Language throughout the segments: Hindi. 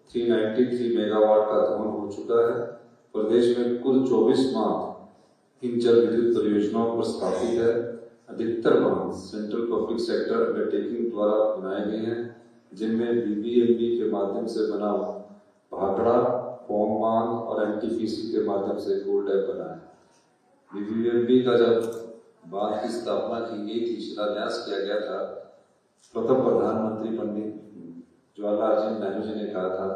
393 मेगावाट का दहन हो चुका है। प्रदेश में कुल 24 बांध इन जल विद्युत परियोजनाओं पर स्थापित है। अधिकतर बांध सेंट्रल पब्लिक सेक्टर अंडरटेकिंग द्वारा बनाए गए हैं, जिनमें बीबीएमबी के माध्यम से बना भाखड़ा, पौंग बांध और एनटीपीसी के माध्यम से गोल्ड डैम बना है। बीबीएमबी का जब बांध की स्थापना की गई थी, शिलान्यास किया गया था, प्रथम प्रधानमंत्री पंडित जवाहरलाल नेहरू जी ने कहा था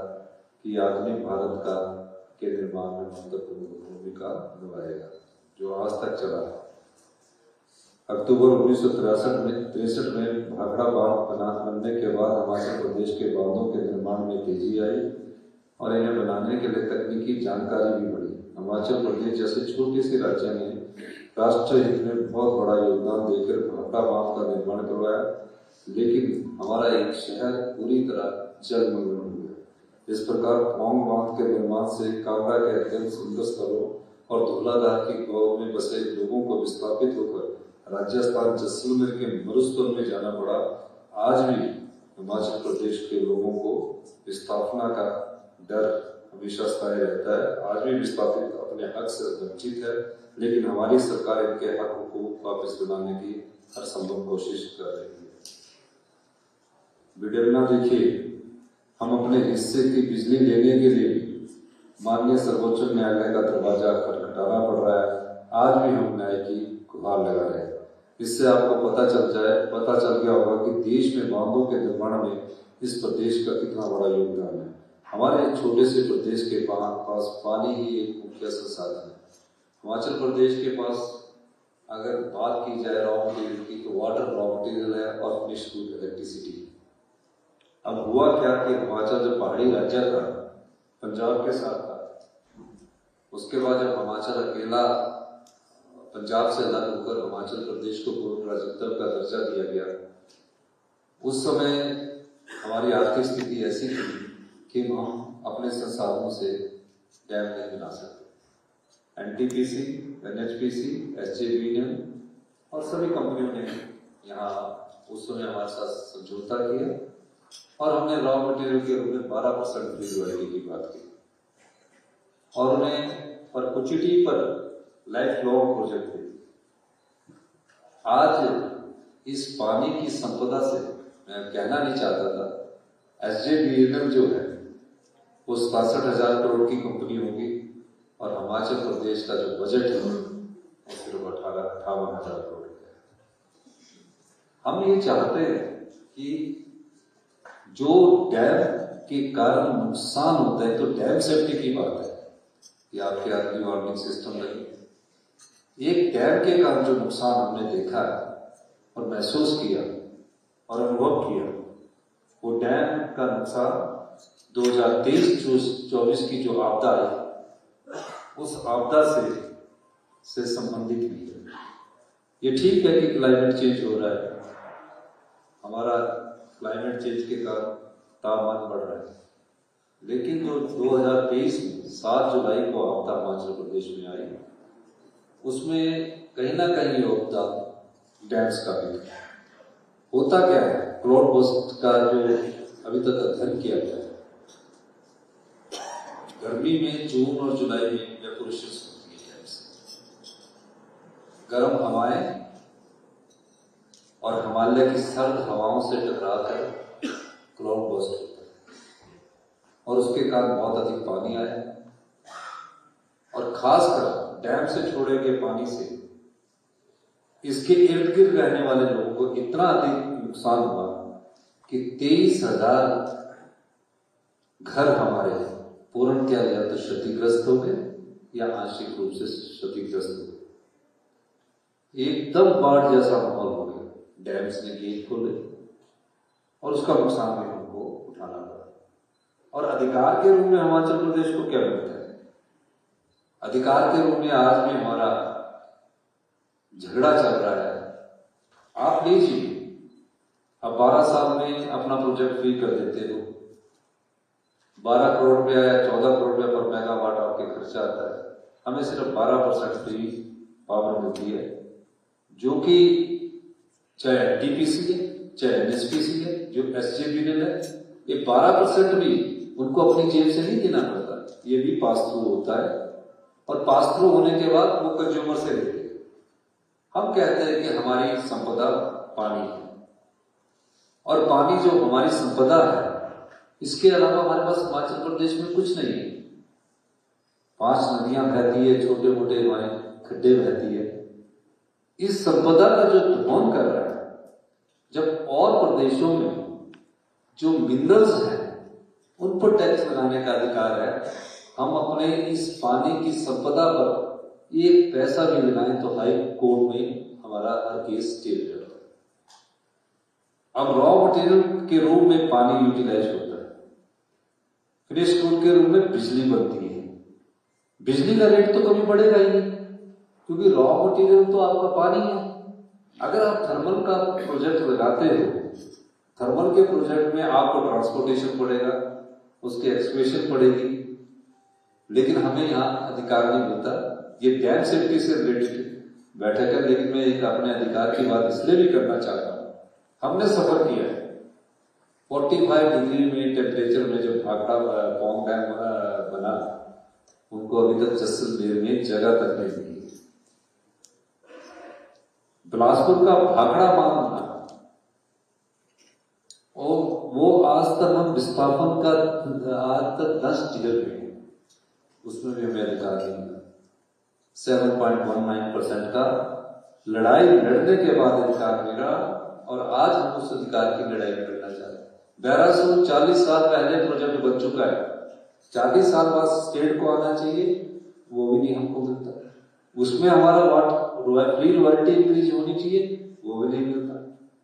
कि आधुनिक भारत के निर्माण में महत्वपूर्ण भूमिका निभाएगा, जो आज तक चला है। अक्टूबर 1963 में भाखड़ा बांध बनने के बाद हिमाचल प्रदेश के बांधों के निर्माण में तेजी आई और इन्हें बनाने के लिए तकनीकी जानकारी भी बढ़ी। हिमाचल प्रदेश जैसे छोटे से राज्य ने राष्ट्र हित में बहुत बड़ा योगदान देकर भाखड़ा बांध का निर्माण करवाया, लेकिन हमारा एक शहर पूरी तरह जलमग्न हो गया। इस प्रकार पौंग बांध के निर्माण से कांगड़ा के अत्यंत सुंदर स्थलों और धौलाधार के गांव में बसे लोगों को विस्थापित होकर राजस्थान जैसलमेर के मरुस्थल में जाना पड़ा। आज भी हिमाचल प्रदेश के लोगों को विस्थापना का डर हमेशा स्थायी रहता है। आज भी विस्थापित अपने हक से वंचित है, लेकिन हमारी सरकार इनके हकों को वापस दिलाने की हर संभव कोशिश कर रही है। विडम्बना देखिए, हम अपने हिस्से की बिजली लेने के लिए माननीय सर्वोच्च न्यायालय का दरवाजा खटखटाना पड़ रहा है। आज भी हम न्याय की गुहार लगा रहे हैं। इससे आपको पता चल गया होगा कि देश में बांधों के निर्माण में इस प्रदेश का कितना बड़ा योगदान है। हमारे छोटे से प्रदेश के पास पानी ही एक मुख्य संसाधन है। हिमाचल प्रदेश के पास अगर बात की जाए रॉ मटेरियल की, तो वाटर रॉ मटेरियल है और फिनिश्ड गुड इलेक्ट्रिसिटी। अब हुआ क्या कि हिमाचल जो पहाड़ी राज्य था, पंजाब के साथ था, उसके बाद जब हिमाचल अकेला पंजाब से अलग होकर हिमाचल प्रदेश को पूर्ण राज्यत्व का दर्जा दिया गया, उस समय हमारी आर्थिक स्थिति ऐसी थी कि हम अपने संसाधनों से डैम नहीं बना सकते। एनटीपीसी, एनएचपीसी, एसजेवीएन और सभी कंपनियों ने यहाँ उस समय हमारे साथ समझौता किया और हमने रॉ मटेरियल के रूप में 12% फ्री रॉयल्टी की बात की और उन्हें परपेचुइटी पर लाइफ लॉन्ग प्रोजेक्ट थे। आज इस पानी की संपदा से मैं कहना नहीं चाहता था, एसजेवीएन जो है वो 67,000 करोड़ की कंपनी होगी और हिमाचल प्रदेश का जो बजट है वो सिर्फ 58,000 करोड़ है। हम ये चाहते हैं कि जो डैम के कारण नुकसान होता है, तो डैम सेफ्टी की बात है कि आपके अर्ली वार्निंग सिस्टम लगे। एक डैम के कारण जो नुकसान हमने देखा है और महसूस किया और अनुभव किया, वो डैम का नुकसान 2023-24 की जो आपदा आई, उस आपदा से संबंधित नहीं है। ये ठीक है कि क्लाइमेट चेंज हो रहा है, हमारा क्लाइमेट चेंज के कारण तापमान बढ़ रहा है, लेकिन जो 2023 में 7 जुलाई को आपदा हिमाचल प्रदेश में आई, उसमें कहीं ना कहीं योगदान डैम्स का भी था। होता क्या है, क्लाउड बर्स्ट का जो अभी तक अध्ययन किया गया है, गर्मी में जून और जुलाई में इवेपोरेशन होती है डैम से, गर्म हवाएं और हिमालय की सर्द हवाओं से टकराकर क्लाउड बर्स्ट होता है और उसके कारण बहुत अधिक पानी आया और खासकर डैम से छोड़े गए पानी से इसके इर्द गिर्द रहने वाले लोगों को इतना अधिक नुकसान हुआ कि 23,000 घर हमारे पूर्णतया या तो क्षतिग्रस्त हो गए या आंशिक रूप से क्षतिग्रस्त हो गए। एकदम बाढ़ जैसा माहौल हो गया, डैम्स ने गेट खोले और उसका नुकसान भी हमको उठाना पड़ा। और अधिकार के रूप में हिमाचल प्रदेश को क्या मिलता है? अधिकार के रूप में आज भी हमारा झगड़ा चल रहा है। आप लीजिए, अब 12 साल में अपना प्रोजेक्ट फ्री कर देते हो, 12 करोड़ रुपया या 14 करोड़ रुपया पर मेगावाट आपके खर्चा आता है, हमें सिर्फ 12% फ्री पावर मिलती है, जो कि चाहे एनटीपीसी है, चाहे एनएचपीसी है, जो एसजेवीएन है ये 12% भी उनको अपनी जेब से नहीं देना पड़ता, ये भी पास थ्रू होता है, और पास थ्रू होने के बाद वो कंज्यूमर से लेते हैं। हम कहते हैं कि हमारी संपदा पानी है, और पानी जो हमारी संपदा है, इसके अलावा हमारे पास हिमाचल प्रदेश में कुछ नहीं है। 5 नदियां बहती है, छोटे मोटे हमारे खड्डे बहती है। इस संपदा का जो दोहन कर रहा है, जब और प्रदेशों में जो मिनरल्स हैं उन पर टैक्स लगाने का अधिकार है, हम अपने इस पानी की संपदा पर एक पैसा भी लगाएं तो हाई कोर्ट में हमारा हर केस स्टे हो जाता है। अब रॉ मटेरियल के रूप में पानी यूटिलाइज होता है, फिनिश गुड के रूप में बिजली बनती है। बिजली का रेट तो कभी बढ़ेगा ही नहीं, क्योंकि रॉ मटेरियल तो आपका पानी है। अगर आप थर्मल का प्रोजेक्ट लगाते हो, थर्मल के प्रोजेक्ट में आपको ट्रांसपोर्टेशन पड़ेगा, उसकी एक्सप्रेशन पड़ेगी, लेकिन हमें यहाँ अधिकार नहीं मिलता। ये डैम सेफ्टी से रिलेटेड बैठक है, लेकिन मैं एक अपने अधिकार की बात इसलिए भी करना चाहता हूँ। हमने सफर किया है 45 डिग्री में टेम्परेचर में, जो भाखड़ा पौंग डैम बना, उनको अभी तक जैसलमेर में जगह तक नहीं मिली। बिलासपुर का भाखड़ा बांध बना, और वो आज तक हम विस्थापन का आज तक 10 टिकट में, उसमें भी हमें अधिकार नहीं मिला। 7.19% का लड़ाई लड़ने के बाद अधिकार मिला, और आज हम उस अधिकार की लड़ाई लड़ना चाहते हैं। 1240 साल पहले प्रोजेक्ट बन चुका है, 40 साल बाद स्टेट को आना चाहिए, वो भी नहीं हमको मिलता। उसमें हमारा फ्री रॉयल्टी इंक्रीज होनी चाहिए, वो भी नहीं मिलता।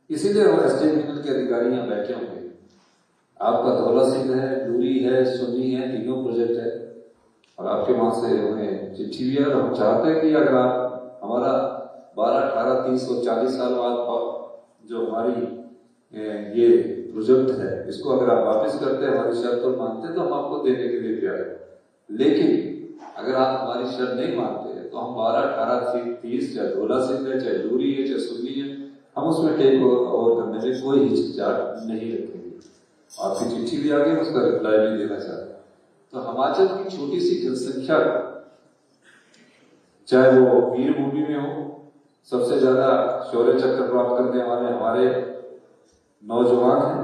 इसीलिए स्टेट मिनरल के अधिकारी यहाँ बैठे होंगे। आपका धौला सिंह है, डूरी है, सुन्नी है, तीनों प्रोजेक्ट है, और आपके वहां से हमें चिट्ठी भी है। हम चाहते हैं कि अगर आप हमारा 12, 18, 30 और 40 साल बाद जो हमारी ये प्रोजेक्ट है, इसको अगर आप वापस करते हैं, हमारी शर्त को मानते हैं, तो हम आपको देने के लिए तैयार है। लेकिन अगर आप हमारी शर्त नहीं मानते हैं, तो हम 12, 18, 30, चाहे धौला सिंह है, चाहे डूरी है, चाहे सुन्नी है, हम उसमें टेक ओवर करने में कोई हिचकिचाहट नहीं रखेंगे। आपकी चिट्ठी भी आ गई, उसका रिप्लाई भी देना चाहते हैं। तो हिमाचल की छोटी सी जनसंख्या, चाहे वो वीर भूमि में हो, सबसे ज्यादा शौर्य चक्र प्राप्त करने वाले हमारे नौजवान हैं,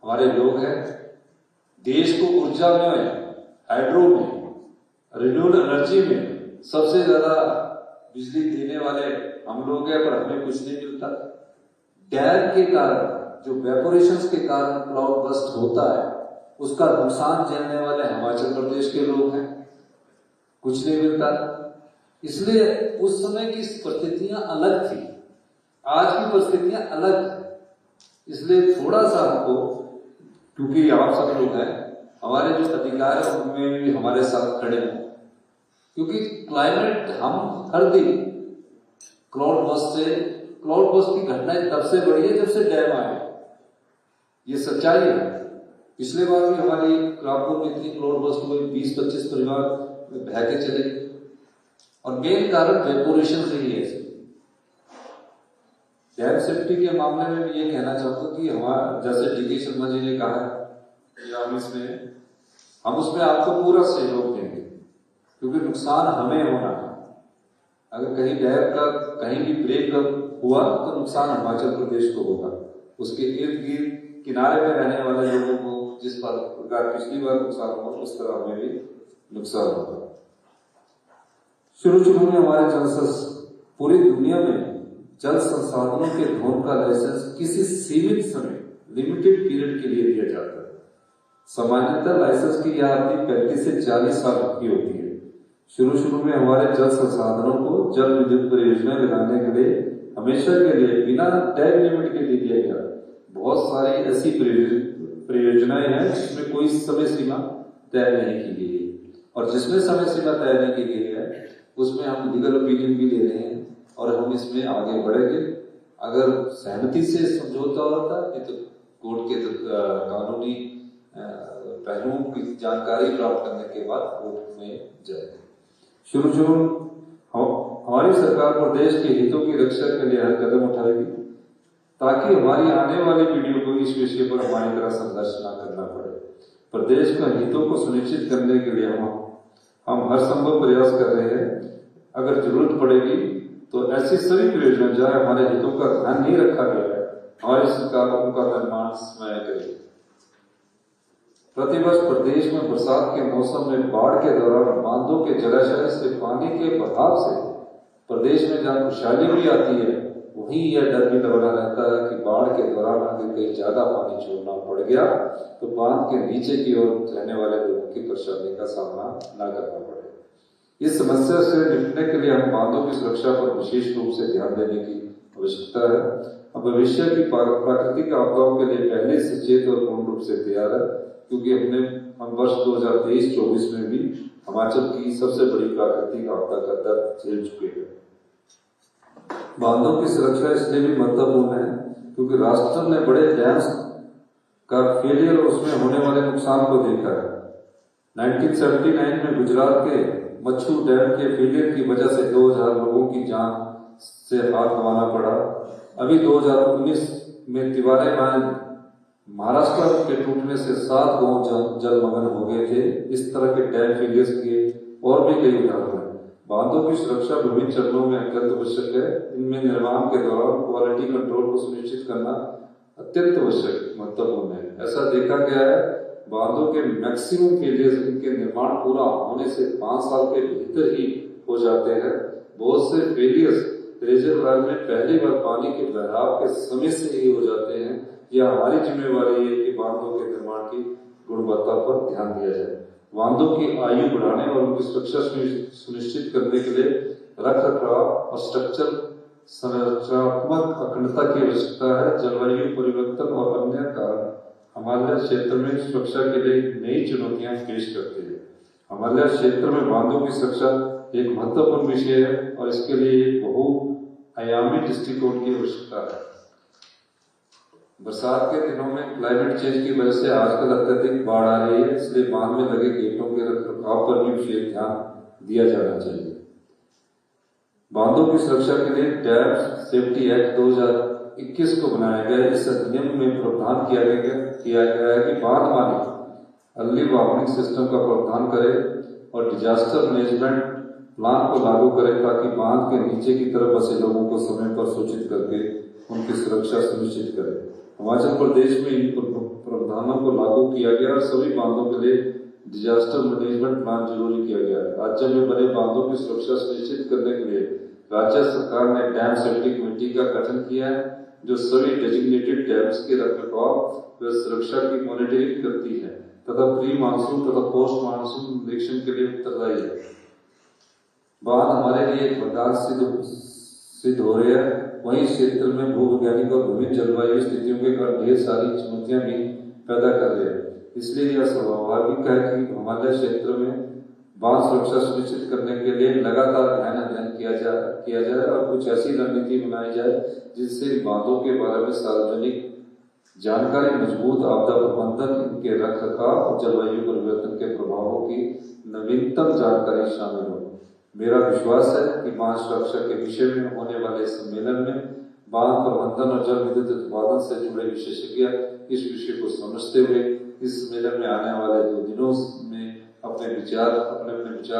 हमारे लोग हैं। देश को ऊर्जा में, हाइड्रो में, रिन्यूएबल एनर्जी में सबसे ज्यादा बिजली देने वाले हम लोग हैं, पर हमें कुछ नहीं मिलता। डैम के कारण, जो वेपोरेशन के कारण क्लाउड बस्ट होता है, उसका नुकसान झेलने वाले हिमाचल प्रदेश के लोग हैं, कुछ नहीं मिलता। इसलिए उस समय की परिस्थितियां अलग थी, आज की परिस्थितियां अलग है। इसलिए थोड़ा सा हमको, क्योंकि आप सब लोग हैं, हमारे जो अधिकार है उनमें भी हमारे साथ खड़े हैं, क्योंकि क्लाइमेट, हम हर दिन क्लाउड बस्ट की घटनाएं तब से बढ़ी है जब से डैम आए, ये सच्चाई है। पिछले बार भी हमारी रामपुर में इतनी क्लाउड बस्ट हुई, 20-25 परिवार बह के चले, और मेन कारण वेपोरेशन से ही है। डैम सेफ्टी के मामले में भी ये कहना चाहता हूँ कि हमारा, जैसे डी.के. शर्मा जी ने कहा है कि हम उसमें आपको पूरा सहयोग देंगे, क्योंकि नुकसान हमें होना है। अगर कहीं डैम का कहीं भी ब्रेक हुआ तो नुकसान हिमाचल प्रदेश को होगा, उसके इर्द गिर्द किनारे में रहने वाले लोगों को जिस प्रकार पिछली बार नुकसान हुआ, उस तरह हमें भी नुकसान होगा। शुरू में हमारे पूरी दुनिया में जल संसाधनों के दोहन का लाइसेंस किसी सीमित समय, लिमिटेड पीरियड के लिए दिया जाता है। सामान्यतः लाइसेंस की यह अवधि 35 से 40 साल की होती है। शुरू में हमारे जल संसाधनों को जल विद्युत परियोजनाएं लगाने के लिए हमेशा के लिए बिना टाइम लिमिट के दे दिया गया। बहुत सारी ऐसी परियोजनाएं हैं जिसमें कोई समय सीमा तय नहीं की गई है, और जिसमें समय सीमा तय नहीं की गई है उसमें हम लीगल ओपिनियन भी ले रहे हैं, और हम इसमें आगे बढ़ेंगे। अगर सहमति से समझौता होता है तो कोर्ट के कानूनी पहलुओं की जानकारी प्राप्त करने के बाद कोर्ट में जाएगी। शुरू हमारी सरकार प्रदेश के हितों की रक्षा के लिए हर कदम उठाएगी। ताकि हमारी आने वाली पीढ़ियों को इस विषय पर हमारी तरह संघर्ष न करना पड़े। प्रदेश के हितों को सुनिश्चित करने के लिए हम हर संभव प्रयास कर रहे हैं। अगर जरूरत पड़ेगी तो ऐसी सभी परियोजना जहाँ हमारे हितों का ध्यान नहीं रखा गया है, हमारी सरकार उनका निर्माण स्वयं करेगी। प्रतिवर्ष प्रदेश में बरसात के मौसम में बाढ़ के दौरान बांधों के जलाशय से पानी के बहाव से प्रदेश में जहाँ खुशहाली भी आती है, वहीं यह डर भी बना रहता है कि बाढ़ के दौरान अगर कहीं ज्यादा पानी छोड़ना पड़ गया तो बांध के नीचे की ओर रहने वाले लोगों की परेशानी का सामना न करना पड़े। इस समस्या से निपटने के लिए हम बांधों की सुरक्षा पर विशेष रूप से ध्यान देने की आवश्यकता है। हम भविष्य की प्राकृतिक आपदाओं के लिए पहले से सचेत और पूर्ण रूप से तैयार है, क्योंकि हम वर्ष 2023-24 में भी हिमाचल की सबसे बड़ी प्राकृतिक आपदा का दर्द झेल चुके हैं। बांधों की सुरक्षा इसलिए भी महत्वपूर्ण है क्योंकि राष्ट्र ने बड़े डैम्स का फेलियर और उसमें होने वाले नुकसान को देखा है। 1979 में गुजरात के मच्छू डैम के फेलियर की वजह से 2000 लोगों की जान से हाथ गंवाना पड़ा। अभी 2019 में तिवारी बांध महाराष्ट्र के टूटने से 7 गांव जलमग्न हो गए थे। इस तरह के डैम फेलियर्स के और भी कई उदाहरण हैं। बांधों की सुरक्षा विभिन्न चरणों में अत्यंत आवश्यक है। इनमें निर्माण के दौरान क्वालिटी कंट्रोल को सुनिश्चित करना अत्यंत आवश्यक महत्वपूर्ण है। ऐसा देखा गया है बांधों के मैक्सिमम फेलियर्स इनके निर्माण पूरा होने से 5 साल के भीतर ही हो जाते हैं। बहुत से फेलियर्स रिजर्वायर में पहली बार पानी के बहाव के समय से ही हो जाते हैं। यह हमारी जिम्मेवारी है कि बांधों के निर्माण की गुणवत्ता पर ध्यान दिया जाए। बांधों की आयु बढ़ाने और उनकी सुरक्षा सुनिश्चित करने के लिए रखरखाव और स्ट्रक्चर संरचनात्मक अखंडता की आवश्यकता है। जलवायु परिवर्तन और अन्य कारण हिमालय क्षेत्र में सुरक्षा के लिए नई चुनौतियां पेश करते हैं। हिमालय क्षेत्र में बांधों की सुरक्षा एक महत्वपूर्ण विषय है और इसके लिए एक बहुआयामी दृष्टिकोण की आवश्यकता है। बरसात के दिनों में क्लाइमेट चेंज की वजह से आजकल अत्यधिक बाढ़ आ रही है, इसलिए बांध में लगे गेटों के रखरखाव पर भी विशेष ध्यान दिया जाना चाहिए। बांधों की सुरक्षा के लिए डैम सेफ्टी एक्ट 2021 को बनाया गया। इस अधिनियम में प्रावधान किया गया है कि बांध मालिक अर्ली वार्निंग सिस्टम का प्रावधान करे और डिजास्टर मैनेजमेंट प्लान को लागू करे ताकि बांध के नीचे की तरफ बसे लोगों को समय पर सूचित करके उनकी सुरक्षा सुनिश्चित करे। हिमाचल प्रदेश में इन प्रावधानों को लागू किया गया और सभी बांधों के लिए डिजास्टर मैनेजमेंट प्लान जरूरी किया गया है। राज्य में बने बांधों की सुरक्षा सुनिश्चित करने के लिए राज्य सरकार ने डैम सेफ्टी कमेटी का गठन किया है, जो सभी डेजिग्नेटेड डैम्स के रखरखाव व सुरक्षा की मॉनिटरिंग करती है तथा प्री मानसून तथा पोस्ट मानसून निरीक्षण के लिए उत्तरदायी है। बांध हमारे लिए एक वरदान सिद्ध हो रहे हैं। वहीं इस क्षेत्र में भूवैज्ञानिक और विभिन्न जलवायु स्थितियों के कारण ढेर सारी चुनौतियां भी पैदा कर रहे हैं। इसलिए यह स्वाभाविक है कि हिमालय क्षेत्र में बांध सुरक्षा सुनिश्चित करने के लिए लगातार गहन अध्ययन किया जाए और कुछ ऐसी रणनीति बनाई जाए जिससे बांधों के बारे में सार्वजनिक जानकारी, मजबूत आपदा प्रबंधन, इनके रखरखाव और जलवायु परिवर्तन के प्रभावों की नवीनतम जानकारी शामिल हो। मेरा विश्वास है कि बांध सुरक्षा के विषय में होने वाले सम्मेलन में बांध प्रबंधन और जल विद्युत उत्पादन से जुड़े विशेषज्ञ इस विषय को समझते हुए इस सम्मेलन में आने वाले 2 दिनों में अपने विचार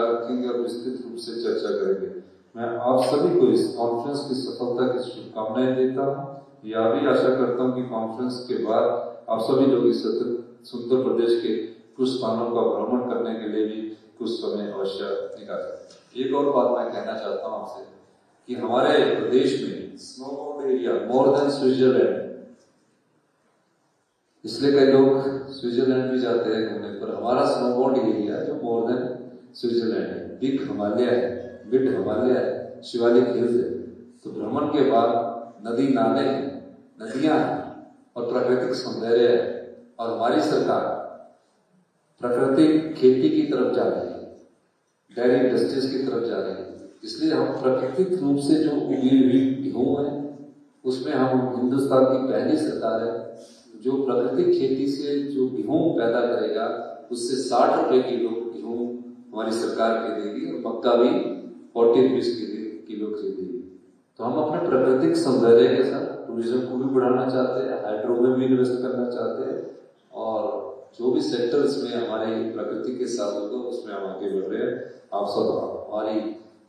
रखेंगे और विस्तृत रूप से चर्चा करेंगे। मैं आप सभी को इस कॉन्फ्रेंस की सफलता की शुभकामनाएं देता हूँ। यह भी आशा करता हूँ कि कॉन्फ्रेंस के बाद आप सभी लोग इस सुंदर प्रदेश के कुछ स्थानों का भ्रमण करने के लिए भी कुछ समय अवश्य निकालें। एक और बात मैं कहना चाहता हूँ आपसे कि हमारे प्रदेश में स्नोबाउंड एरिया मोर देन स्विट्जरलैंड, इसलिए कई लोग स्विट्जरलैंड भी जाते हैं घूमने, पर हमारा स्नोबाउंड एरिया जो मोर देन स्विट्जरलैंड है, बिग हिमालय है, मिड हिमालय है, शिवालिक हिल्स है। तो भ्रमण के बाद नदी नाले हैं, नदियां हैं और प्राकृतिक सौंदर्य है और हमारी सरकार प्राकृतिक खेती की तरफ जा रही है, डेयरी इंडस्ट्रीज की तरफ जा रही है। इसलिए हम प्राकृतिक रूप से जो उगी हुई गेहूं है उसमें हम हिंदुस्तान की पहली सरकार है जो प्राकृतिक खेती से जो गेहूं पैदा करेगा उससे 60 रुपए किलो गेहूं हमारी सरकार खरीदेगी और मक्का भी 40 रुपीज किलो खरीदेगी। तो हम अपने प्राकृतिक सौंदर्य के साथ टूरिज्म को भी बढ़ाना चाहते हैं, हाइड्रो में भी इन्वेस्ट करना चाहते हैं और जो भी सेक्टर्स में हमारी प्रकृति के साथ होगा उसमें हम आगे बढ़ रहे हैं। आप सब हमारी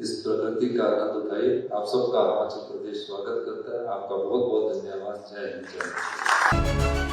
इस प्रकृति का आनंद उठाइए। आप सबका हिमाचल प्रदेश स्वागत करता है। आपका बहुत बहुत धन्यवाद। जय हिंद, जय भारत।